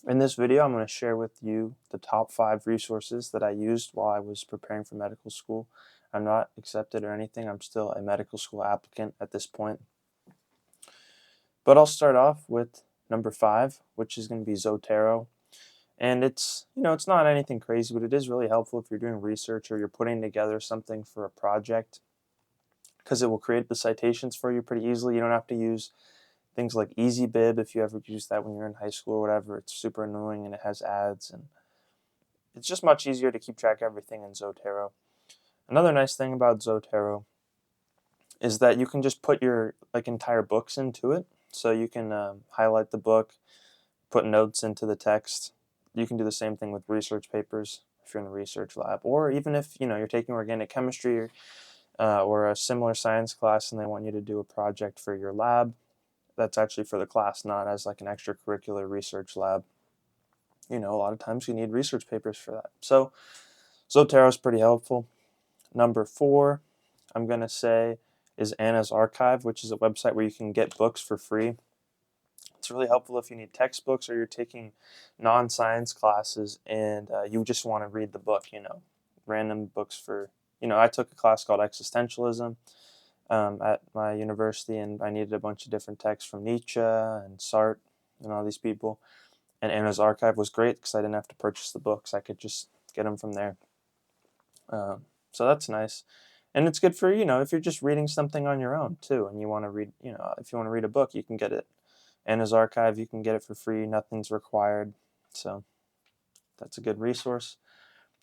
In this video, I'm going to share with you the top 5 resources that I used while I was preparing for medical school. I'm not accepted or anything. I'm still a medical school applicant at this point. But I'll start off with number 5, which is going to be Zotero. And it's not anything crazy, but it is really helpful if you're doing research or you're putting together something for a project, because it will create the citations for you pretty easily. You don't have to use things like EasyBib if you ever used that when you're in high school or whatever. It's super annoying and it has ads, and it's just much easier to keep track of everything in Zotero. Another nice thing about Zotero is that you can just put your entire books into it. So you can highlight the book, put notes into the text. You can do the same thing with research papers if you're in a research lab, or even if you're taking organic chemistry or a similar science class and they want you to do a project for your lab. That's actually for the class, not as like an extracurricular research lab. A lot of times you need research papers for that. So Zotero is pretty helpful. Number 4, I'm going to say, is Anna's Archive, which is a website where you can get books for free. It's really helpful if you need textbooks or you're taking non-science classes and you just want to read the book, random books for, I took a class called Existentialism at my university, and I needed a bunch of different texts from Nietzsche and Sartre and all these people. And Anna's Archive was great because I didn't have to purchase the books. I could just get them from there. So that's nice. And it's good for, if you're just reading something on your own too, and you want to read, if you want to read a book, you can get it. Anna's Archive, you can get it for free. Nothing's required. So that's a good resource.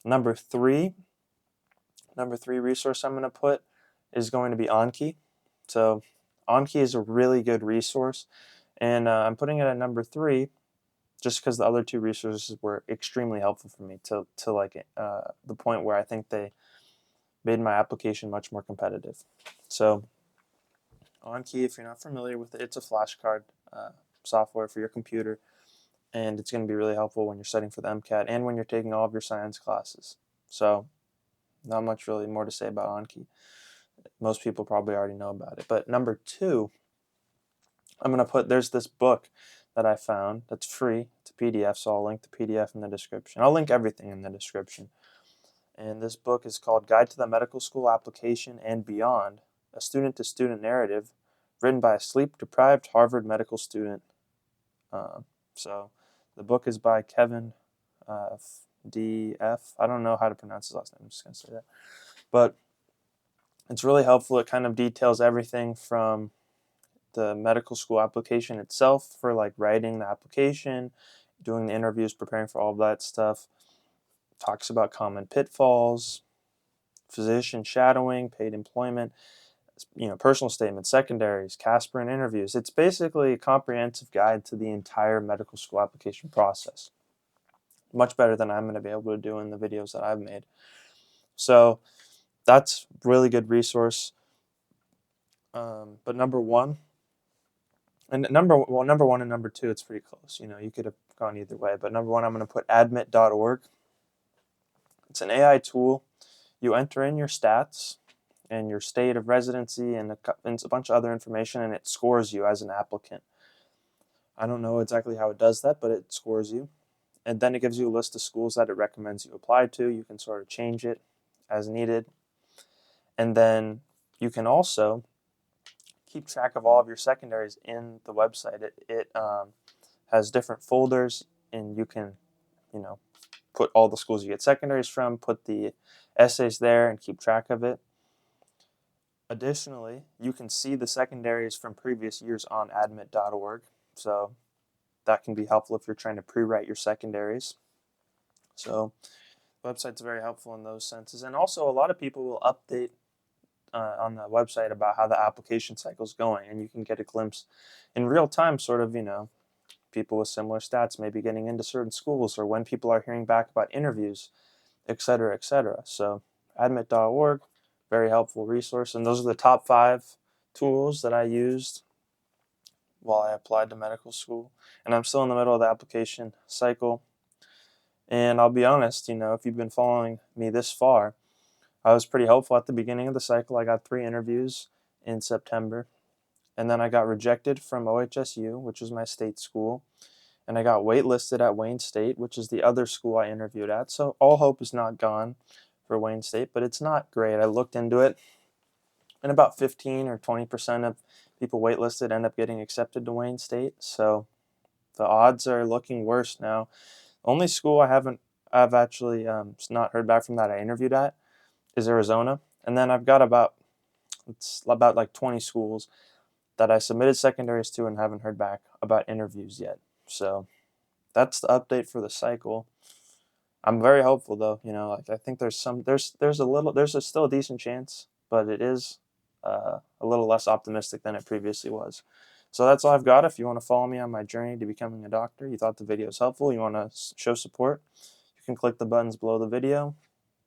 Number three resource I'm going to put is going to be Anki. So Anki is a really good resource, and I'm putting it at number 3 just because the other 2 resources were extremely helpful for me to the point where I think they made my application much more competitive. So Anki, if you're not familiar with it, it's a flashcard software for your computer, and it's going to be really helpful when you're studying for the MCAT and when you're taking all of your science classes. So not much really more to say about Anki. Most people probably already know about it. But number 2, I'm going to put, there's this book that I found that's free. It's a PDF, so I'll link the PDF in the description. I'll link everything in the description. And this book is called Guide to the Medical School Application and Beyond, a student-to-student narrative written by a sleep-deprived Harvard medical student. So the book is by Kevin D.F. I don't know how to pronounce his last name. I'm just going to say that. But it's really helpful. It kind of details everything from the medical school application itself, for like writing the application, doing the interviews, preparing for all of that stuff. Talks about common pitfalls, physician shadowing, paid employment, personal statements, secondaries, Casper and interviews. It's basically a comprehensive guide to the entire medical school application process. Much better than I'm going to be able to do in the videos that I've made. So that's a really good resource. But number 1 and number 1 and number 2, it's pretty close. You could have gone either way. But number 1, I'm going to put admit.org. It's an AI tool. You enter in your stats and your state of residency and a bunch of other information, and it scores you as an applicant. I don't know exactly how it does that, but it scores you. And then it gives you a list of schools that it recommends you apply to. You can sort of change it as needed. And then you can also keep track of all of your secondaries in the website. It has different folders, and you can, put all the schools you get secondaries from, put the essays there, and keep track of it. Additionally, you can see the secondaries from previous years on admit.org, so that can be helpful if you're trying to pre-write your secondaries. So the website's very helpful in those senses. And also, a lot of people will update on the website about how the application cycle is going, and you can get a glimpse in real time, sort of, people with similar stats maybe getting into certain schools, or when people are hearing back about interviews, etc., etc. So admit.org, very helpful resource. And those are the top 5 tools that I used while I applied to medical school. And I'm still in the middle of the application cycle. And I'll be honest, if you've been following me this far, I was pretty hopeful at the beginning of the cycle. I got 3 interviews in September. And then I got rejected from OHSU, which was my state school. and I got waitlisted at Wayne State, which is the other school I interviewed at. So all hope is not gone for Wayne State, but it's not great. I looked into it, and about 15 or 20% of people waitlisted end up getting accepted to Wayne State. So the odds are looking worse now. Only school I've actually not heard back from that I interviewed at is Arizona, and then I've got it's about like 20 schools that I submitted secondaries to and haven't heard back about interviews yet. So that's the update for the cycle. I'm very hopeful though. Like I think there's still a decent chance, but it is a little less optimistic than it previously was. So that's all I've got. If you want to follow me on my journey to becoming a doctor, you thought the video was helpful, you want to show support, you can click the buttons below the video,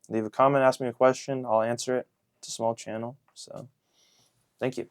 leave a comment, ask me a question, I'll answer it. It's a small channel, so thank you.